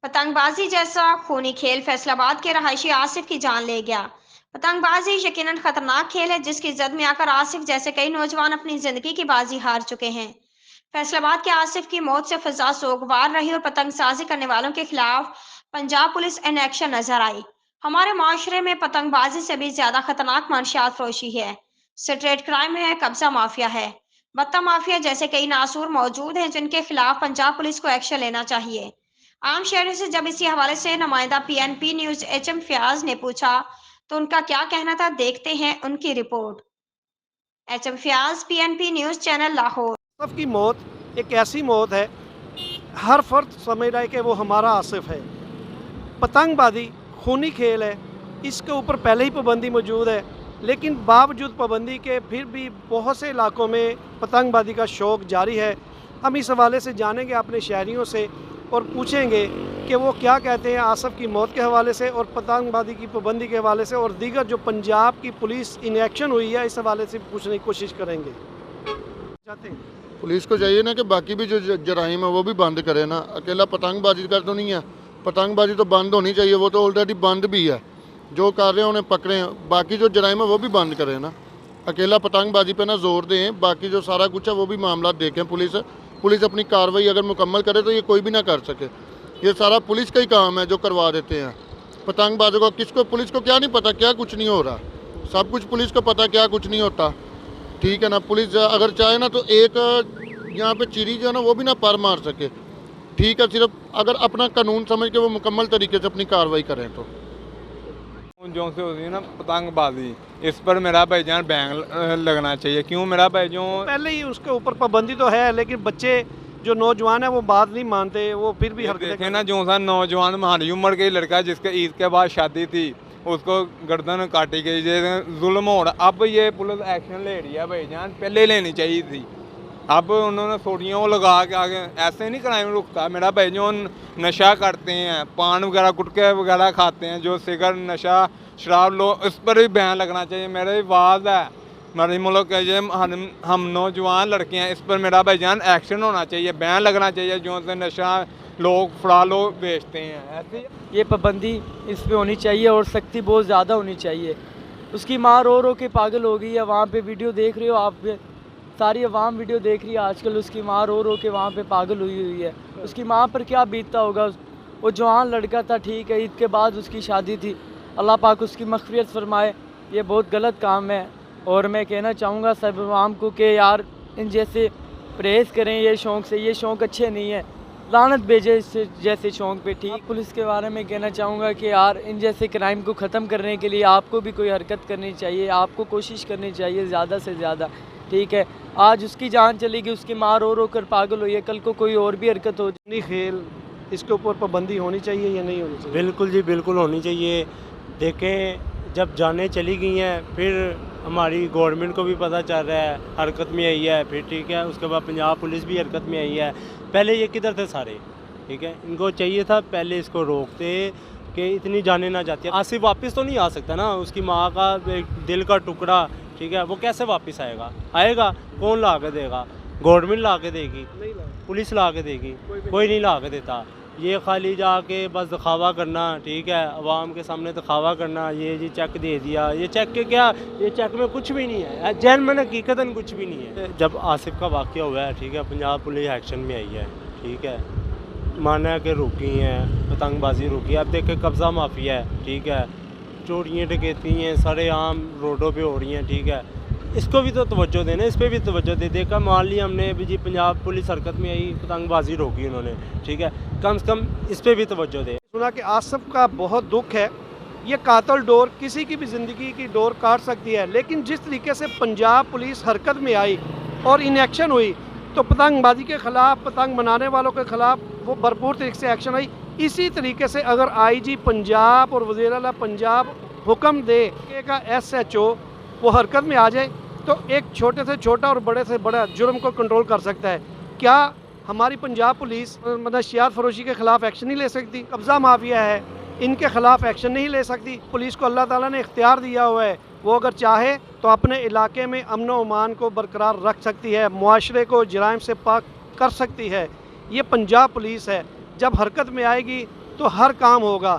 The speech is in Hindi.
पतंगबाजी जैसा खूनी खेल फैसलाबाद के रहायशी आसिफ की जान ले गया। पतंगबाजी यकीनन खतरनाक खेल है जिसकी जद में आकर आसिफ जैसे कई नौजवान अपनी जिंदगी की बाजी हार चुके हैं। फैसलाबाद के आसिफ की मौत से फिजा सोगवार रही और पतंगसाजी करने वालों के खिलाफ पंजाब पुलिस इन एक्शन नजर आई। हमारे माशरे में पतंगबाजी से भी ज्यादा खतरनाक मंशियात फरोशी है, स्ट्रेट क्राइम है, कब्जा माफिया है। बत्ता माफिया जैसे कई नासूर मौजूद हैं जिनके खिलाफ पंजाब पुलिस को एक्शन लेना चाहिए। आम शहरों से जब इसी हवाले से नुमाइंदा पीएनपी न्यूज एचएम फयाज ने पूछा तो उनका क्या कहना था, देखते हैं उनकी report. HM Fayaz, PNP news channel, Lahore. Asif की मौत एक ऐसी मौत है, हर फर्द समझ रहा है कि वो हमारा आसिफ है। पतंगबाजी खूनी खेल है, इसके ऊपर पहले ही पाबंदी मौजूद है, लेकिन बावजूद पाबंदी के फिर भी बहुत से इलाकों में पतंगबाजी का शौक़ जारी है। हम इस हवाले से जानेंगे अपने शहरियों से और पूछेंगे कि वो क्या कहते हैं आसिफ की मौत के हवाले से और पतंगबाजी की पाबंदी के हवाले से, और दीगर जो पंजाब की पुलिस इन एक्शन हुई है इस हवाले से पूछने की कोशिश करेंगे। चाहते हैं पुलिस को चाहिए ना कि बाकी भी जो जराइम है वो भी बंद करे ना, अकेला पतंगबाजी कर तो नहीं है। पतंगबाजी तो बंद होनी चाहिए, वो तो ऑलरेडी बंद भी है, जो कर रहे हैं उन्हें पकड़े। बाकी जो जराइम है वो भी बंद करें ना, अकेला पतंगबाजी पे ना जोर दें। बाकी जो सारा कुछ है वो भी मामला देखें। पुलिस अपनी कार्रवाई अगर मुकम्मल करे तो ये कोई भी ना कर सके। ये सारा पुलिस का ही काम है जो करवा देते हैं पतंगबाजों को। किसको, पुलिस को क्या नहीं पता क्या कुछ नहीं हो रहा? सब कुछ पुलिस को पता क्या कुछ नहीं होता, ठीक है ना। पुलिस अगर चाहे ना तो एक यहाँ पे चिड़ी जो है ना वो भी ना पर मार सके, ठीक है। सिर्फ अगर अपना कानून समझ के वो मुकम्मल तरीके से अपनी कार्रवाई करें तो। जो से होती है ना पतंगबाजी, इस पर मेरा भाईजान बैन लगना चाहिए। क्यों मेरा भाई जो पहले ही उसके ऊपर पाबंदी तो है, लेकिन बच्चे जो नौजवान है वो बात नहीं मानते, वो फिर भी हरकतें देखे ना। जो सा नौजवान हमारी उम्र के लड़का जिसके ईद के बाद शादी थी, उसको गर्दन काटी गई, जुल्म हो रहा। अब ये पुलिस एक्शन ले रही है भाईजान, पहले लेनी चाहिए थी। अब उन्होंने सोटियों को लगा के आगे, ऐसे नहीं क्राइम रुकता। मेरा भाई जो नशा करते हैं, पान वगैरह गुटखे वगैरह खाते हैं, जो सिगर नशा शराब लो, इस पर भी बैन लगना चाहिए। मेरी आवाज़ है, हमारे मुल्क के हम नौजवान लड़के हैं, इस पर मेरा भाईजान एक्शन होना चाहिए, बैन लगना चाहिए। जो से नशा लोग फड़ा लो बेचते हैं, ऐसे ये पाबंदी इस पर होनी चाहिए और सख्ती बहुत ज़्यादा होनी चाहिए। उसकी माँ रो के पागल हो गई है। वहाँ पे वीडियो देख रहे हो आप, सारी अवाम वीडियो देख रही है आजकल। उसकी माँ रो के वहाँ पे पागल हुई है। उसकी माँ पर क्या बीतता होगा। वो जवान लड़का था, ठीक है, ईद के बाद उसकी शादी थी। अल्लाह पाक उसकी मग़फ़िरत फरमाए। ये बहुत गलत काम है और मैं कहना चाहूँगा सब अवाम को कि यार इन जैसे परहेज़ करें ये शौक़ से। ये शौक़ अच्छे नहीं है, लानत भेजे इससे जैसे शौक़ पे, ठीक। पुलिस के बारे में कहना चाहूँगा कि यार इन जैसे क्राइम को ख़त्म करने के लिए आपको भी कोई हरकत करनी चाहिए, आपको कोशिश करनी चाहिए ज़्यादा से ज़्यादा, ठीक है। आज उसकी जान चलेगी, उसकी माँ रो कर पागल हुई है, कल को कोई और भी हरकत हो। नहीं खेल, इसके ऊपर पाबंदी होनी चाहिए या नहीं होनी चाहिए? बिल्कुल जी, बिल्कुल होनी चाहिए। देखें जब जानें चली गई हैं, फिर हमारी गवर्नमेंट को भी पता चल रहा है, हरकत में आई है, फिर ठीक है। उसके बाद पंजाब पुलिस भी हरकत में आई है। पहले ये किधर थे सारे, ठीक है। इनको चाहिए था पहले इसको रोकते कि इतनी जाने ना जाती। आसिफ वापस तो नहीं आ सकता ना, उसकी माँ का दिल का टुकड़ा, ठीक है, वो कैसे वापस आएगा? कौन ला के देगा? गवर्नमेंट ला के देगी? पुलिस ला के देगी? कोई नहीं ला के देता। ये खाली जाके बस दिखावा करना, ठीक है, अवाम के सामने दिखावा करना, ये जी चेक दे दिया। ये चेक के क्या, ये चेक में कुछ भी नहीं है, जैन में हकीकतन कुछ भी नहीं है। जब आसिफ का वाक़या हुआ है, ठीक है, पंजाब पुलिस एक्शन में आई है, ठीक है, माना है कि रुकी हैं, पतंगबाजी रुकी है। अब देखे कब्ज़ा माफिया है, ठीक है, चोरियाँ डकैती हैं सारे आम रोडों पे हो रही हैं, ठीक है। इसको भी तो तवज्जो देना, इस पर भी तवज्जो दे। देखा, मान लिया हमने भी जी पंजाब पुलिस हरकत में आई, पतंगबाजी रोकी उन्होंने, ठीक है, कम से कम इस पर भी तवज्जो दे। सुना कि आसिफ का बहुत दुख है। ये कातल डोर किसी की भी ज़िंदगी की डोर काट सकती है, लेकिन जिस तरीके से पंजाब पुलिस हरकत में आई और इन एक्शन हुई तो पतंगबाजी के ख़िलाफ़, पतंग बनाने वालों के ख़िलाफ़ वो भरपूर तरीके से एक्शन आई। इसी तरीके से अगर आईजी पंजाब और वज़ीर आला पंजाब हुक्म दे का SHO वो हरकत में आ जाए तो एक छोटे से छोटा और बड़े से बड़ा जुर्म को कंट्रोल कर सकता है। क्या हमारी पंजाब पुलिस मनशियात फरोशी के ख़िलाफ़ एक्शन नहीं ले सकती? कब्ज़ा माफिया है, इनके ख़िलाफ़ एक्शन नहीं ले सकती? पुलिस को अल्लाह ताला ने इख्तियार दिया हुआ है, वो अगर चाहे तो अपने इलाके में अमन व अमान को बरकरार रख सकती है, मुआशरे को जराइम से पाक कर सकती है। ये पंजाब पुलिस है, जब हरकत में आएगी तो हर काम होगा।